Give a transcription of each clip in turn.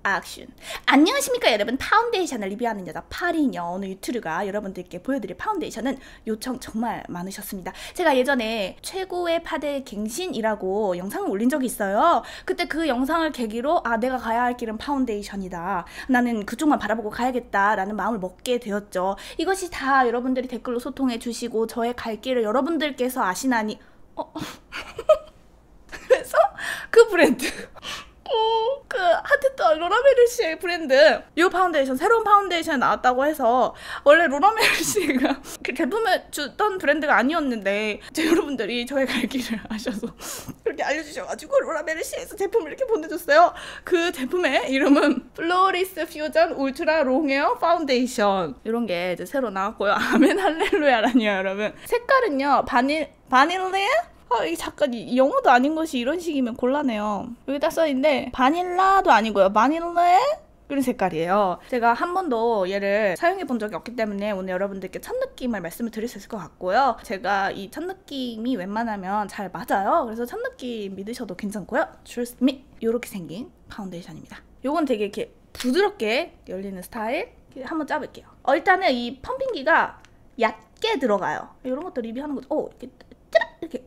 액션. 안녕하십니까 여러분, 파운데이션을 리뷰하는 여자 파리녀. 오늘 유튜브가 여러분들께 보여드릴 파운데이션은 요청 정말 많으셨습니다. 제가 예전에 최고의 파데 갱신이라고 영상을 올린 적이 있어요. 그때 그 영상을 계기로 내가 가야 할 길은 파운데이션이다, 나는 그쪽만 바라보고 가야겠다 라는 마음을 먹게 되었죠. 이것이 다 여러분들이 댓글로 소통해 주시고 저의 갈 길을 여러분들께서 아시나니 그래서 그 브랜드 그 핫했던 로라메르시의 브랜드 이 파운데이션, 새로운 파운데이션이 나왔다고 해서, 원래 로라메르시가 그 제품을 주던 브랜드가 아니었는데 여러분들이 저의 갈 길을 아셔서 그렇게 알려주셔가지고 로라메르시에서 제품을 이렇게 보내줬어요. 그 제품의 이름은 플로리스 퓨전 울트라 롱웨어 파운데이션, 이런 게 이제 새로 나왔고요. 아멘 할렐루야라니요 여러분. 색깔은요 바닐레? 이게 잠깐 이 영어도 아닌 것이 이런 식이면 곤란해요. 여기 딱 써있는데 바닐라도 아니고요, 바닐레? 그런 색깔이에요. 제가 한 번도 얘를 사용해 본 적이 없기 때문에 오늘 여러분들께 첫 느낌을 말씀을 드릴 수 있을 것 같고요. 제가 이 첫 느낌이 웬만하면 잘 맞아요. 그래서 첫 느낌 믿으셔도 괜찮고요. Trust me. 이렇게 생긴 파운데이션입니다. 요건 되게 이렇게 부드럽게 열리는 스타일. 한번 짜볼게요. 일단은 이 펌핑기가 얕게 들어가요. 이런 것도 리뷰하는 것도 이렇게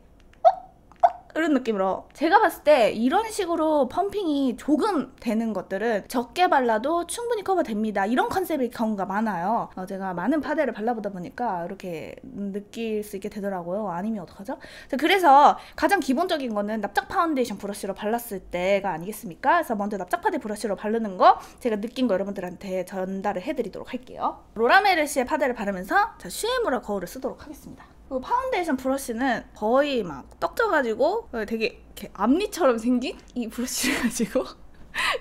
이런 느낌으로, 제가 봤을 때 이런 식으로 펌핑이 조금 되는 것들은 적게 발라도 충분히 커버됩니다, 이런 컨셉의 경우가 많아요. 제가 많은 파데를 발라보다 보니까 이렇게 느낄 수 있게 되더라고요. 아니면 어떡하죠? 그래서 가장 기본적인 거는 납작 파운데이션 브러쉬로 발랐을 때가 아니겠습니까? 그래서 먼저 납작 파데 브러쉬로 바르는 거 제가 느낀 거 여러분들한테 전달을 해드리도록 할게요. 로라메르시의 파데를 바르면서 슈에무라 거울을 쓰도록 하겠습니다. 그 파운데이션 브러쉬는 거의 막 떡져가지고 되게 이렇게 앞니처럼 생긴 이 브러쉬를 가지고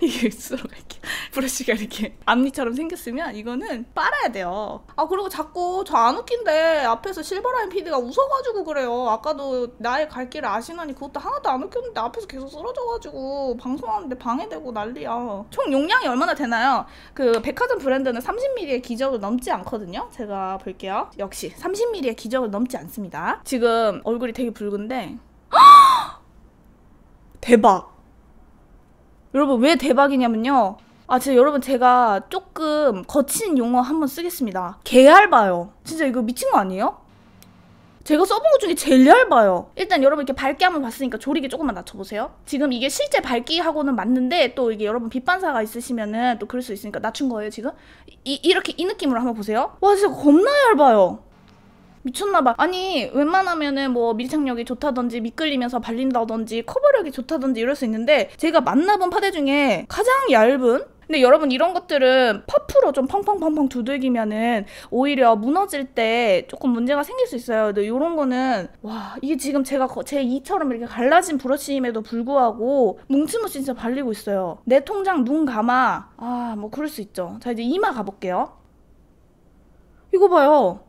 이게 쓸어갈게요. 브러쉬가 이렇게 앞니처럼 생겼으면 이거는 빨아야 돼요. 그리고 자꾸 저 안 웃긴데 앞에서 실버라인 PD가 웃어가지고 그래요. 아까도 나의 갈 길을 아시나니 그것도 하나도 안 웃겼는데 앞에서 계속 쓰러져가지고 방송하는데 방해되고 난리야. 총 용량이 얼마나 되나요? 그 백화점 브랜드는 30ml의 기적을 넘지 않거든요. 제가 볼게요. 역시 30ml의 기적을 넘지 않습니다. 지금 얼굴이 되게 붉은데 대박! 여러분 왜 대박이냐면요, 진짜 여러분 제가 조금 거친 용어 한번 쓰겠습니다. 개 얇아요. 진짜 이거 미친 거 아니에요? 제가 써본 것 중에 제일 얇아요. 일단 여러분 이렇게 밝기 한번 봤으니까 조리개 조금만 낮춰보세요. 지금 이게 실제 밝기하고는 맞는데 또 이게 여러분 빛 반사가 있으시면은 또 그럴 수 있으니까 낮춘 거예요 지금. 이렇게 이 느낌으로 한번 보세요. 와 진짜 겁나 얇아요. 미쳤나봐. 아니 웬만하면은 뭐 밀착력이 좋다든지 미끌리면서 발린다든지 커버력이 좋다든지 이럴 수 있는데, 제가 만나본 파데 중에 가장 얇은, 근데 여러분 이런 것들은 퍼프로 좀 펑펑펑펑 두들기면은 오히려 무너질 때 조금 문제가 생길 수 있어요. 근데 이런 거는 와, 이게 지금 제가 제 이처럼 이렇게 갈라진 브러쉬임에도 불구하고 뭉침없이 진짜 발리고 있어요. 내 통장 눈 감아. 뭐 그럴 수 있죠. 자 이제 이마 가볼게요. 이거 봐요.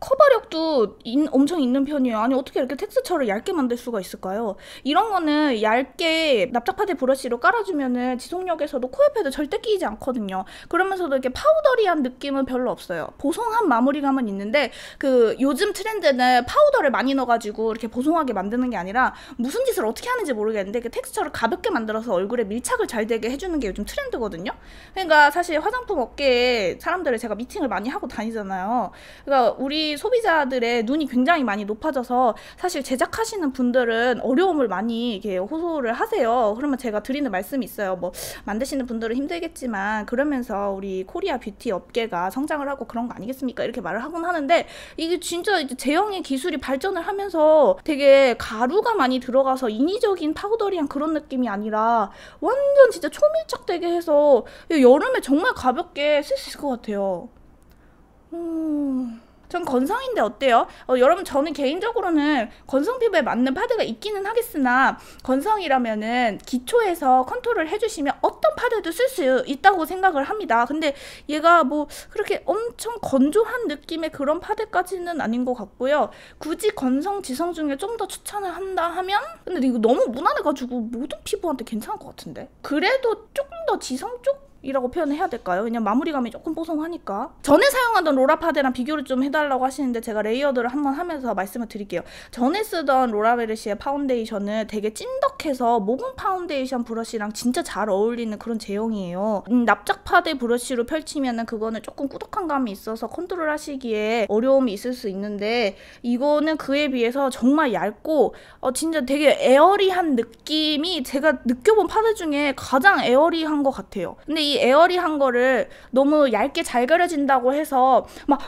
커버력도 엄청 있는 편이에요. 아니 어떻게 이렇게 텍스처를 얇게 만들 수가 있을까요? 이런 거는 얇게 납작 파데 브러쉬로 깔아주면은 지속력에서도 코 옆에도 절대 끼이지 않거든요. 그러면서도 이렇게 파우더리한 느낌은 별로 없어요. 보송한 마무리감은 있는데, 그 요즘 트렌드는 파우더를 많이 넣어가지고 이렇게 보송하게 만드는 게 아니라 무슨 짓을 어떻게 하는지 모르겠는데 그 텍스처를 가볍게 만들어서 얼굴에 밀착을 잘 되게 해주는 게 요즘 트렌드거든요. 그러니까 사실 화장품 업계에 사람들을 제가 미팅을 많이 하고 다니잖아요. 그러니까 우리 소비자들의 눈이 굉장히 많이 높아져서 사실 제작하시는 분들은 어려움을 많이 이렇게 호소를 하세요. 그러면 제가 드리는 말씀이 있어요. 뭐 만드시는 분들은 힘들겠지만 그러면서 우리 코리아 뷰티 업계가 성장을 하고 그런 거 아니겠습니까? 이렇게 말을 하곤 하는데, 이게 진짜 이제 제형의 기술이 발전을 하면서 되게 가루가 많이 들어가서 인위적인 파우더리한 그런 느낌이 아니라 완전 진짜 초밀착되게 해서 여름에 정말 가볍게 쓸 수 있을 것 같아요. 전 건성인데 어때요? 여러분 저는 개인적으로는 건성 피부에 맞는 파데가 있기는 하겠으나, 건성이라면은 기초에서 컨트롤을 해주시면 어떤 파데도 쓸 수 있다고 생각을 합니다. 근데 얘가 뭐 그렇게 엄청 건조한 느낌의 그런 파데까지는 아닌 것 같고요. 굳이 건성 지성 중에 좀 더 추천을 한다 하면, 근데 이거 너무 무난해가지고 모든 피부한테 괜찮을 것 같은데, 그래도 조금 더 지성 쪽? 이라고 표현해야 될까요? 왜냐면 마무리감이 조금 뽀송하니까. 전에 사용하던 로라 파데랑 비교를 좀 해달라고 하시는데 제가 레이어드를 한번 하면서 말씀을 드릴게요. 전에 쓰던 로라메르시의 파운데이션은 되게 찐덕해서 모공 파운데이션 브러쉬랑 진짜 잘 어울리는 그런 제형이에요. 납작 파데 브러쉬로 펼치면은 그거는 조금 꾸덕한 감이 있어서 컨트롤 하시기에 어려움이 있을 수 있는데 이거는 그에 비해서 정말 얇고 진짜 되게 에어리한 느낌이 제가 느껴본 파데 중에 가장 에어리한 것 같아요. 근데 이 에어리한 거를 너무 얇게 잘 그려진다고 해서 막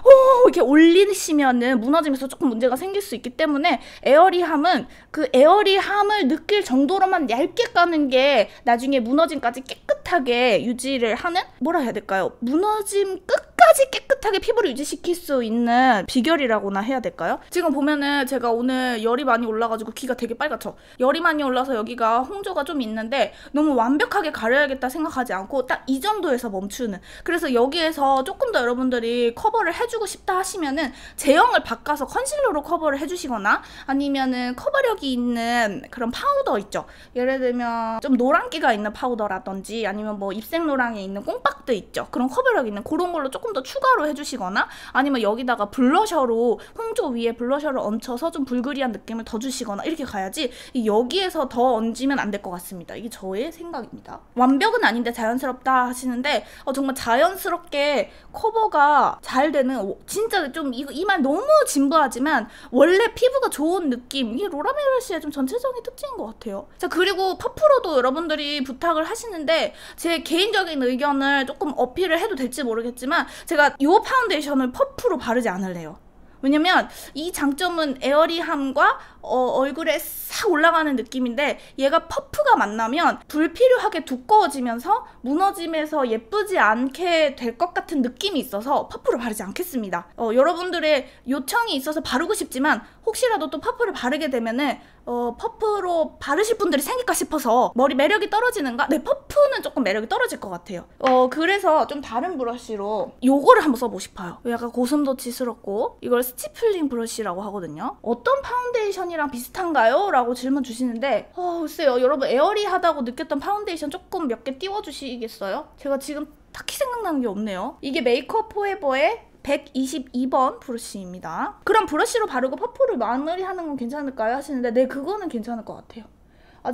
이렇게 올리시면은 무너지면서 조금 문제가 생길 수 있기 때문에 에어리함은 그 에어리함을 느낄 정도로만 얇게 까는 게 나중에 무너짐까지 깨끗하게 유지를 하는, 뭐라 해야 될까요? 무너짐 끝까지 깨끗하게 피부를 유지시킬 수 있는 비결이라고나 해야 될까요? 지금 보면은 제가 오늘 열이 많이 올라가지고 귀가 되게 빨갛죠? 열이 많이 올라서 여기가 홍조가 좀 있는데 너무 완벽하게 가려야겠다 생각하지 않고 딱 이 정도에서 멈추는, 그래서 여기에서 조금 더 여러분들이 커버를 해주고 싶다 하시면은 제형을 바꿔서 컨실러로 커버를 해주시거나 아니면은 커버력이 있는 그런 파우더 있죠? 예를 들면 좀 노란기가 있는 파우더라든지 아니면 뭐 입생 노랑에 있는 꽁박도 있죠? 그런 커버력 있는 그런 걸로 조금 더 추가로 해주시거나 아니면 여기다가 블러셔로 홍조 위에 블러셔를 얹혀서 좀 불그리한 느낌을 더 주시거나 이렇게 가야지 여기에서 더 얹으면 안 될 것 같습니다. 이게 저의 생각입니다. 완벽은 아닌데 자연스럽다 하시는데 정말 자연스럽게 커버가 잘 되는, 진짜 좀 이 말 너무 진부하지만 원래 피부가 좋은 느낌, 이게 로라메르시의 좀 전체적인 특징인 것 같아요. 자, 그리고 퍼프로도 여러분들이 부탁을 하시는데 제 개인적인 의견을 조금 어필을 해도 될지 모르겠지만 제가 이 파운데이션을 퍼프로 바르지 않을래요. 왜냐면 이 장점은 에어리함과 얼굴에 싹 올라가는 느낌인데 얘가 퍼프가 만나면 불필요하게 두꺼워지면서 무너짐에서 예쁘지 않게 될 것 같은 느낌이 있어서 퍼프를 바르지 않겠습니다. 여러분들의 요청이 있어서 바르고 싶지만 혹시라도 또 퍼프를 바르게 되면은 퍼프로 바르실 분들이 생길까 싶어서 머리 매력이 떨어지는가? 네, 퍼프는 조금 매력이 떨어질 것 같아요. 그래서 좀 다른 브러쉬로 요거를 한번 써보고 싶어요. 약간 고슴도치스럽고 이걸 스티플링 브러쉬라고 하거든요. 어떤 파운데이션이랑 비슷한가요? 라고 질문 주시는데 글쎄요, 여러분 에어리하다고 느꼈던 파운데이션 조금 몇 개 띄워주시겠어요? 제가 지금 딱히 생각나는 게 없네요. 이게 메이크업 포에버의 122번 브러쉬입니다. 그럼 브러쉬로 바르고 퍼프를 마무리하는 건 괜찮을까요? 하시는데 네, 그거는 괜찮을 것 같아요.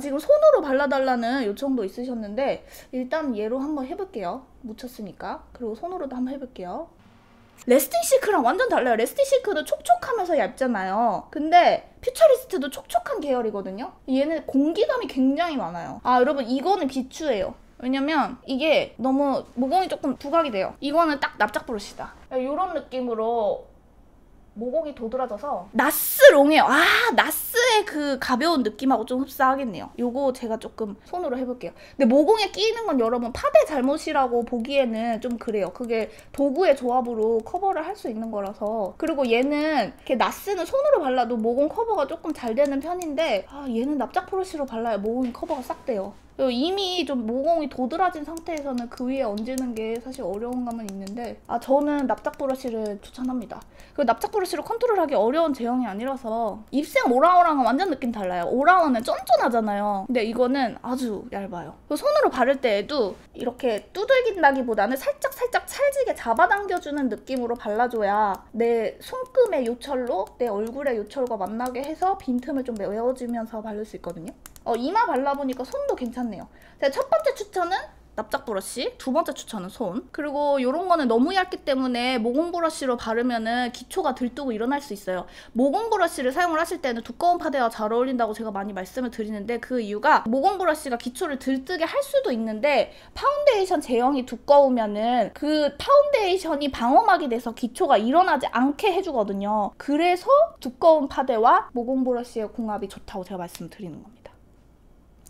지금 손으로 발라달라는 요청도 있으셨는데 일단 얘로 한번 해볼게요. 묻혔으니까. 그리고 손으로도 한번 해볼게요. 레스팅 시크랑 완전 달라요. 레스팅 시크도 촉촉하면서 얇잖아요. 근데 퓨처리스트도 촉촉한 계열이거든요. 얘는 공기감이 굉장히 많아요. 여러분 이거는 비추예요. 왜냐면 이게 너무 모공이 조금 부각이 돼요. 이거는 딱 납작 브러쉬다. 이런 느낌으로 모공이 도드라져서 나스롱해요. 나스의 그 가벼운 느낌하고 좀 흡사하겠네요. 요거 제가 조금 손으로 해볼게요. 근데 모공에 끼이는 건 여러분 파데 잘못이라고 보기에는 좀 그래요. 그게 도구의 조합으로 커버를 할 수 있는 거라서. 그리고 얘는 이렇게 나스는 손으로 발라도 모공 커버가 조금 잘 되는 편인데 얘는 납작 브러쉬로 발라야 모공이 커버가 싹 돼요. 이미 좀 모공이 도드라진 상태에서는 그 위에 얹는 게 사실 어려운 감은 있는데 저는 납작 브러쉬를 추천합니다. 그 납작 브러쉬로 컨트롤하기 어려운 제형이 아니라서 입생 오라오랑은 완전 느낌 달라요. 오라오는 쫀쫀하잖아요. 근데 이거는 아주 얇아요. 손으로 바를 때에도 이렇게 두들긴다기보다는 살짝 찰지게 잡아당겨주는 느낌으로 발라줘야 내 손금의 요철로 내 얼굴의 요철과 만나게 해서 빈틈을 좀 메워주면서 바를 수 있거든요. 이마 발라보니까 손도 괜찮네요. 제가 첫 번째 추천은 납작 브러쉬, 두 번째 추천은 손. 그리고 이런 거는 너무 얇기 때문에 모공 브러쉬로 바르면은 기초가 들뜨고 일어날 수 있어요. 모공 브러쉬를 사용을 하실 때는 두꺼운 파데와 잘 어울린다고 제가 많이 말씀을 드리는데 그 이유가 모공 브러쉬가 기초를 들뜨게 할 수도 있는데 파운데이션 제형이 두꺼우면은 그 파운데이션이 방어막이 돼서 기초가 일어나지 않게 해주거든요. 그래서 두꺼운 파데와 모공 브러쉬의 궁합이 좋다고 제가 말씀을 드리는 겁니다.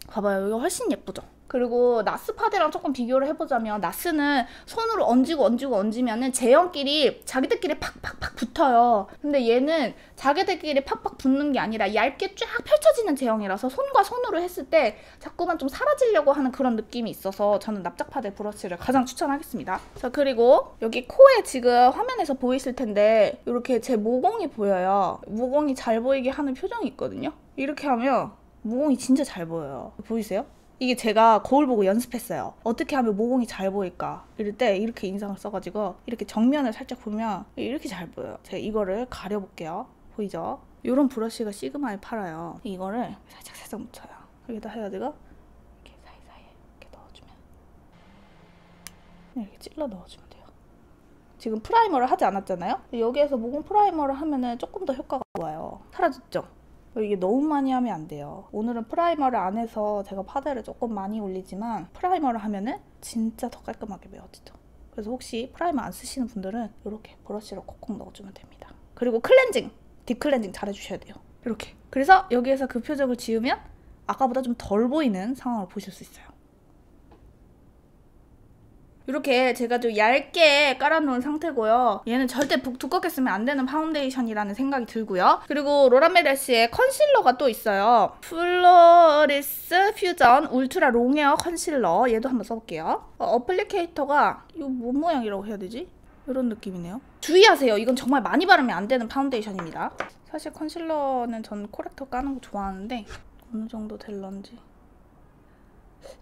봐봐요, 이거 훨씬 예쁘죠? 그리고 나스 파데랑 조금 비교를 해보자면 나스는 손으로 얹으면은 제형끼리 자기들끼리 팍팍팍 붙어요. 근데 얘는 자기들끼리 팍팍 붙는 게 아니라 얇게 쫙 펼쳐지는 제형이라서 손과 손으로 했을 때 자꾸만 좀 사라지려고 하는 그런 느낌이 있어서 저는 납작 파데 브러쉬를 가장 추천하겠습니다. 자, 그리고 여기 코에 지금 화면에서 보이실 텐데 이렇게 제 모공이 보여요. 모공이 잘 보이게 하는 표정이 있거든요. 이렇게 하면 모공이 진짜 잘 보여요. 보이세요? 이게 제가 거울 보고 연습했어요. 어떻게 하면 모공이 잘 보일까? 이럴 때 이렇게 인상을 써가지고 이렇게 정면을 살짝 보면 이렇게 잘 보여요. 제가 이거를 가려볼게요. 보이죠? 이런 브러쉬가 시그마에 팔아요. 이거를 살짝 묻혀요. 여기다 해가지고 이렇게 사이사이에 이렇게 넣어주면 이렇게 찔러 넣어주면 돼요. 지금 프라이머를 하지 않았잖아요? 여기에서 모공 프라이머를 하면은 조금 더 효과가 좋아요. 사라졌죠? 이게 너무 많이 하면 안 돼요. 오늘은 프라이머를 안 해서 제가 파데를 조금 많이 올리지만 프라이머를 하면은 진짜 더 깔끔하게 메워지죠. 그래서 혹시 프라이머 안 쓰시는 분들은 이렇게 브러쉬로 콕콕 넣어주면 됩니다. 그리고 클렌징! 딥클렌징 잘 해주셔야 돼요. 이렇게. 그래서 여기에서 그 표적을 지우면 아까보다 좀 덜 보이는 상황을 보실 수 있어요. 이렇게 제가 좀 얇게 깔아놓은 상태고요. 얘는 절대 두껍게 쓰면 안 되는 파운데이션이라는 생각이 들고요. 그리고 로라메르시의 컨실러가 또 있어요. 플로리스 퓨전 울트라 롱웨어 컨실러. 얘도 한번 써볼게요. 어플리케이터가 이거 뭔 모양이라고 해야 되지? 이런 느낌이네요. 주의하세요. 이건 정말 많이 바르면 안 되는 파운데이션입니다. 사실 컨실러는 전 코렉터 까는 거 좋아하는데 어느 정도 될런지.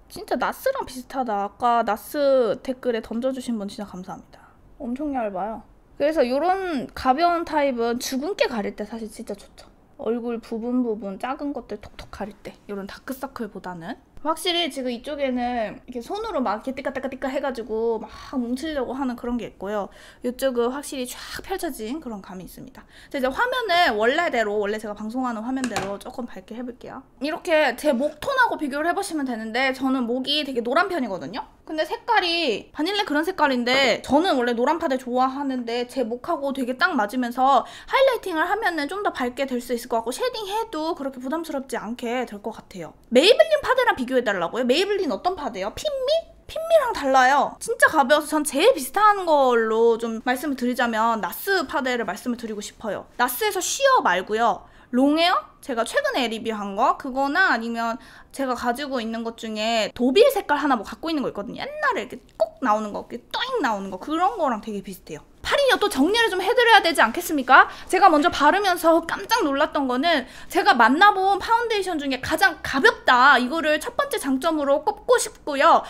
진짜 나스랑 비슷하다. 아까 나스 댓글에 던져주신 분 진짜 감사합니다. 엄청 얇아요. 그래서 이런 가벼운 타입은 주근깨 가릴 때 사실 진짜 좋죠. 얼굴 부분 작은 것들 톡톡 가릴 때 이런 다크서클보다는 확실히 지금 이쪽에는 이렇게 손으로 막 이렇게 띠까띠까 해가지고 막 뭉치려고 하는 그런 게 있고요. 이쪽은 확실히 쫙 펼쳐진 그런 감이 있습니다. 이제 화면을 원래 제가 방송하는 화면대로 조금 밝게 해볼게요. 이렇게 제 목 톤하고 비교를 해보시면 되는데 저는 목이 되게 노란 편이거든요. 근데 색깔이 바닐레 그런 색깔인데 저는 원래 노란 파데 좋아하는데 제 목하고 되게 딱 맞으면서 하이라이팅을 하면은 좀 더 밝게 될 수 있을 것 같고 쉐딩해도 그렇게 부담스럽지 않게 될 것 같아요. 메이블린 파데랑 비교해달라고요? 메이블린 어떤 파데요? 핀미? 핀미랑 달라요. 진짜 가벼워서 전 제일 비슷한 걸로 좀 말씀을 드리자면 나스 파데를 말씀을 드리고 싶어요. 나스에서 쉬어 말고요. 롱웨어? 제가 최근에 리뷰한 거 그거나 아니면 제가 가지고 있는 것 중에 도빌 색깔 하나 뭐 갖고 있는 거 있거든요. 옛날에 이렇게 꼭 나오는 거, 이렇게 또잉 나오는 거 그런 거랑 되게 비슷해요. 팔이요 또 정리를 좀 해드려야 되지 않겠습니까? 제가 먼저 바르면서 깜짝 놀랐던 거는 제가 만나본 파운데이션 중에 가장 가볍다. 이거를 첫 번째 장점으로 꼽고 싶고요.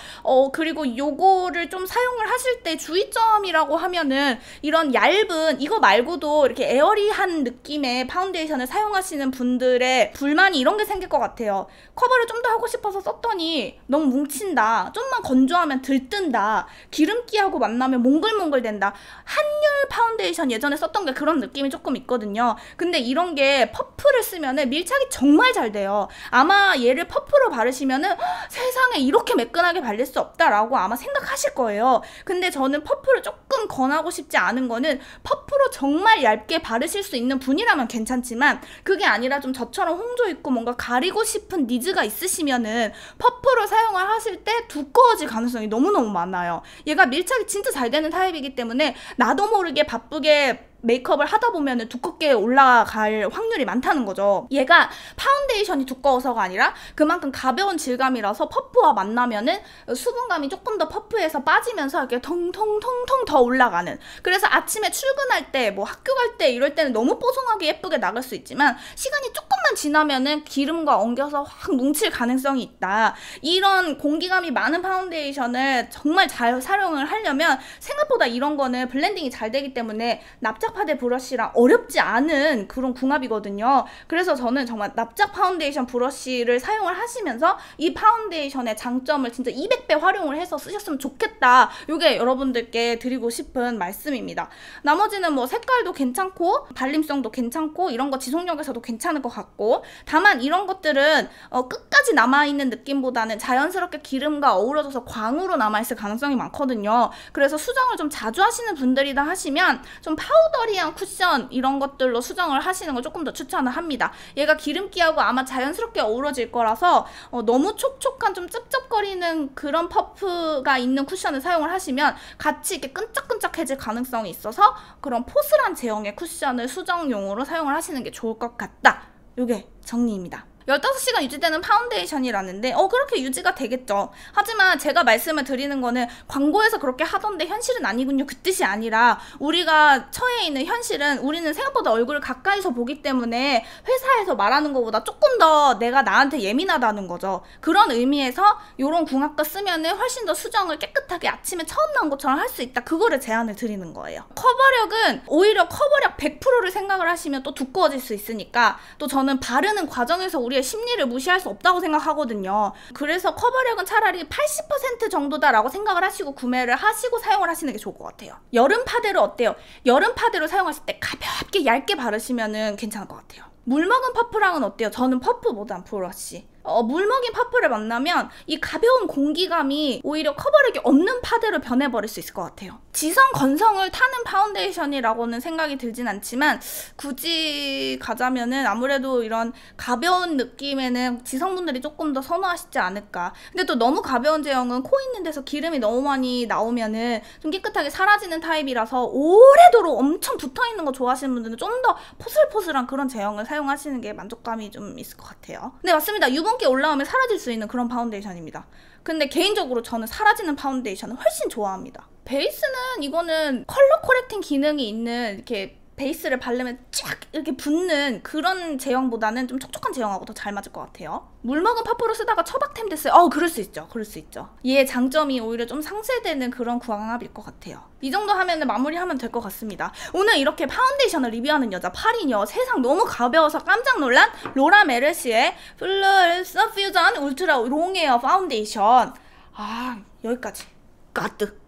그리고 요거를 좀 사용을 하실 때 주의점이라고 하면은 이런 얇은 이거 말고도 이렇게 에어리한 느낌의 파운데이션을 사용하시는 분들의 불만이 이런 게 생길 것 같아요. 커버를 좀 더 하고 싶어서 썼더니 너무 뭉친다. 좀만 건조하면 들뜬다. 기름기하고 만나면 몽글몽글 된다. 한율 파운데이션 예전에 썼던 게 그런 느낌이 조금 있거든요. 근데 이런 게 퍼프를 쓰면은 밀착이 정말 잘 돼요. 아마 얘를 퍼프로 바르시면은 세상에 이렇게 매끈하게 발릴 수 없다라고 아마 생각하실 거예요. 근데 저는 퍼프를 조금 권하고 싶지 않은 거는 퍼프로 정말 얇게 바르실 수 있는 분이라면 괜찮지만 그게 아니라 좀 저처럼 홍조 있고 뭔가 가리고 싶은 니즈가 있으시면은 퍼프로 사용을 하실 때 두꺼워질 가능성이 너무너무 많아요. 얘가 밀착이 진짜 잘 되는 타입이기 때문에 나도 모르게 바쁘게 메이크업을 하다 보면 두껍게 올라갈 확률이 많다는 거죠. 얘가 파운데이션이 두꺼워서가 아니라 그만큼 가벼운 질감이라서 퍼프와 만나면은 수분감이 조금 더 퍼프에서 빠지면서 이렇게 통통통통 더 올라가는. 그래서 아침에 출근할 때 뭐 학교 갈 때 이럴 때는 너무 뽀송하게 예쁘게 나갈 수 있지만 시간이 조금만 지나면은 기름과 엉겨서 확 뭉칠 가능성이 있다. 이런 공기감이 많은 파운데이션을 정말 잘 사용을 하려면 생각보다 이런 거는 블렌딩이 잘 되기 때문에 납작 파데 브러쉬랑 어렵지 않은 그런 궁합이거든요. 그래서 저는 정말 납작 파운데이션 브러쉬를 사용을 하시면서 이 파운데이션의 장점을 진짜 200배 활용을 해서 쓰셨으면 좋겠다. 이게 여러분들께 드리고 싶은 말씀입니다. 나머지는 뭐 색깔도 괜찮고 발림성도 괜찮고 이런 거 지속력에서도 괜찮을 것 같고 다만 이런 것들은 끝까지 남아있는 느낌보다는 자연스럽게 기름과 어우러져서 광으로 남아있을 가능성이 많거든요. 그래서 수정을 좀 자주 하시는 분들이다 하시면 좀 파우더리한 쿠션 이런 것들로 수정을 하시는 걸 조금 더 추천을 합니다. 얘가 기름기하고 아마 자연스럽게 어우러질 거라서 너무 촉촉한 좀 찝찝거리는 그런 퍼프가 있는 쿠션을 사용을 하시면 같이 이렇게 끈적끈적해질 가능성이 있어서 그런 포슬한 제형의 쿠션을 수정용으로 사용을 하시는 게 좋을 것 같다. 요게 정리입니다. 15시간 유지되는 파운데이션이라는데 그렇게 유지가 되겠죠. 하지만 제가 말씀을 드리는 거는 광고에서 그렇게 하던데 현실은 아니군요, 그 뜻이 아니라 우리가 처해 있는 현실은 우리는 생각보다 얼굴을 가까이서 보기 때문에 회사에서 말하는 것보다 조금 더 내가 나한테 예민하다는 거죠. 그런 의미에서 이런 궁합과 쓰면은 훨씬 더 수정을 깨끗하게 아침에 처음 나온 것처럼 할 수 있다. 그거를 제안을 드리는 거예요. 커버력은 오히려 커버력 100%를 생각을 하시면 또 두꺼워질 수 있으니까, 또 저는 바르는 과정에서 우리의 심리를 무시할 수 없다고 생각하거든요. 그래서 커버력은 차라리 80% 정도다라고 생각을 하시고 구매를 하시고 사용을 하시는 게 좋을 것 같아요. 여름 파데로 어때요? 여름 파데로 사용하실 때 가볍게 얇게 바르시면은 괜찮을 것 같아요. 물먹은 퍼프랑은 어때요? 저는 퍼프보단 브러쉬. 물먹인 퍼프를 만나면 이 가벼운 공기감이 오히려 커버력이 없는 파데로 변해버릴 수 있을 것 같아요. 지성 건성을 타는 파운데이션이라고는 생각이 들진 않지만, 굳이 가자면은 아무래도 이런 가벼운 느낌에는 지성분들이 조금 더 선호하시지 않을까. 근데 또 너무 가벼운 제형은 코 있는 데서 기름이 너무 많이 나오면은 좀 깨끗하게 사라지는 타입이라서 오래도록 엄청 붙어있는 거 좋아하시는 분들은 좀 더 포슬포슬한 그런 제형을 사용하시는 게 만족감이 좀 있을 것 같아요. 네, 맞습니다. 유분기 올라오면 사라질 수 있는 그런 파운데이션입니다. 근데 개인적으로 저는 사라지는 파운데이션을 훨씬 좋아합니다. 베이스는 이거는 컬러 코렉팅 기능이 있는 이렇게 베이스를 바르면 쫙 이렇게 붙는 그런 제형보다는 좀 촉촉한 제형하고 더 잘 맞을 것 같아요. 물먹은 퍼프로 쓰다가 처박템 됐어요. 그럴 수 있죠. 그럴 수 있죠. 얘의 장점이 오히려 좀 상쇄되는 그런 궁합일 것 같아요. 이 정도 하면 마무리하면 될 것 같습니다. 오늘 이렇게 파운데이션을 리뷰하는 여자 8인여, 세상 너무 가벼워서 깜짝 놀란 로라 메르시의 플루어스 퓨전 울트라 롱웨어 파운데이션. 여기까지. 가뜩.